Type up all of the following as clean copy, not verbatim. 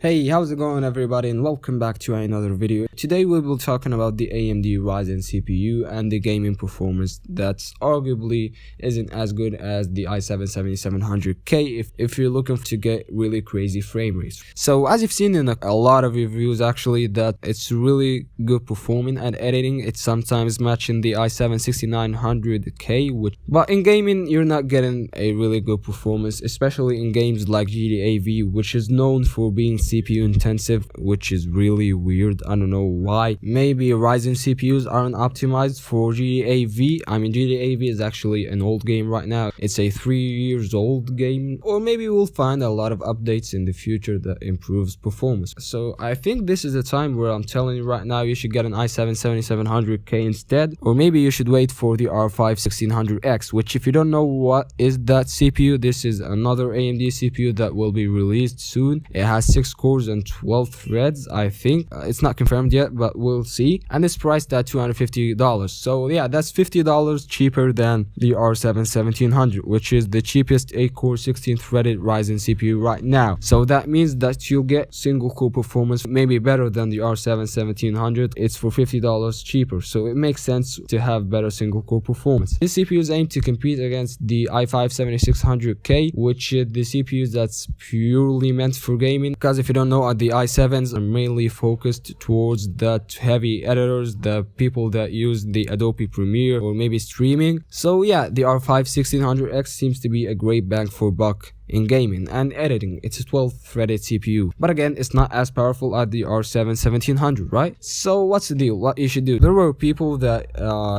Hey, how's it going everybody, and welcome back to another video. Today we will be talking about the AMD Ryzen CPU and the gaming performance that's arguably isn't as good as the i7-7700K if you're looking to get really crazy frame rates. So as you've seen in a lot of reviews actually, that it's really good performing and editing. It's sometimes matching the i7-6900K, but in gaming you're not getting a really good performance, especially in games like GTA V, which is known for being CPU intensive, which is really weird. I don't know why. Maybe Ryzen CPUs aren't optimized for GTA V. I mean, GTA V is actually an old game right now. It's a 3 years old game, or maybe we'll find a lot of updates in the future that improves performance. So I think this is the time where I'm telling you right now you should get an i7-7700K instead, or maybe you should wait for the R5-1600X, which, if you don't know what is that CPU, this is another AMD CPU that will be released soon. It has 6 cores and 12 threads, I think. It's not confirmed yet, but we'll see. And it's priced at $250. So yeah, that's $50 cheaper than the R7-1700, which is the cheapest 8-core 16-threaded Ryzen CPU right now. So that means that you'll get single core performance maybe better than the R7-1700. It's for $50 cheaper, so it makes sense to have better single core performance. This CPU is aimed to compete against the i5-7600K, which is the CPUs that's purely meant for gaming. Because if you don't know, the i7s are mainly focused towards the heavy editors, the people that use the Adobe Premiere or maybe streaming. So yeah, the R5-1600X seems to be a great bang for buck in gaming and editing. It's a 12-threaded CPU, but again, it's not as powerful as the R7-1700, right? So what's the deal? What you should do? There were people that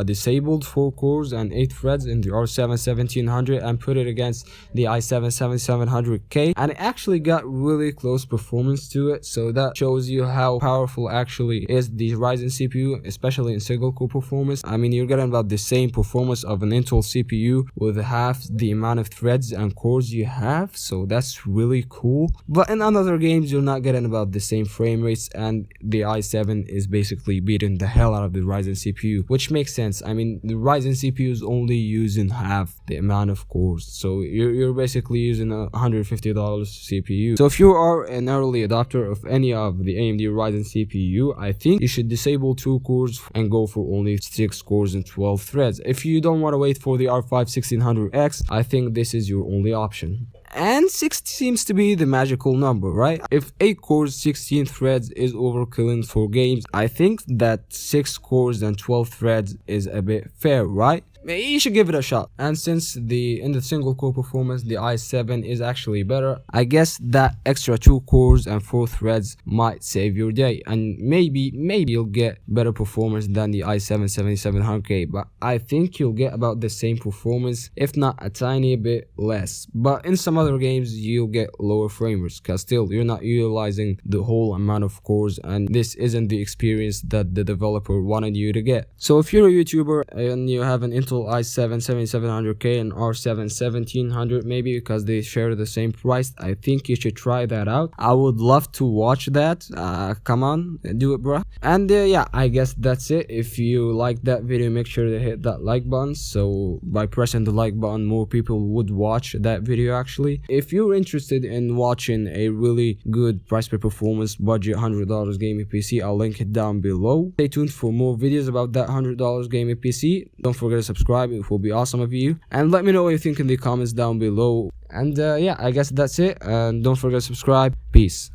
disabled 4 cores and 8 threads in the R7-1700 and put it against the i7-7700K, and it actually got really close performance to it. So that shows you how powerful actually is the Ryzen CPU, especially in single core performance. I mean, you're getting about the same performance of an Intel CPU with half the amount of threads and cores you have. So that's really cool. But in other games you're not getting about the same frame rates, and the i7 is basically beating the hell out of the Ryzen CPU, which makes sense. I mean, the Ryzen CPU is only using half the amount of cores, so you're basically using a $150 CPU. So if you are an early adopter of any of the AMD Ryzen CPU, I think you should disable 2 cores and go for only 6 cores and 12 threads. If you don't want to wait for the R5-1600X, I think this is your only option. And 6 seems to be the magical number, right? If 8 cores 16 threads is overkilling for games, I think that 6 cores and 12 threads is a bit fair, right? You should give it a shot. And since in the single core performance the i7 is actually better, I guess that extra 2 cores and 4 threads might save your day, and maybe you'll get better performance than the i7-7700K. But I think you'll get about the same performance, if not a tiny bit less. But in some other games you'll get lower frame rates, because still you're not utilizing the whole amount of cores, and this isn't the experience that the developer wanted you to get. So if you're a YouTuber and you have an Intel i7-7700K and R7-1700, maybe because they share the same price, I think you should try that out. I would love to watch that. Come on, do it, bro. And yeah, I guess that's it. If you like that video, make sure to hit that like button, so by pressing the like button more people would watch that video actually. If you're interested in watching a really good price per performance budget $100 gaming PC, I'll link it down below. Stay tuned for more videos about that $100 gaming PC. Don't forget to subscribe, it will be awesome of you, and let me know what you think in the comments down below. And yeah, I guess that's it, and don't forget to subscribe. Peace.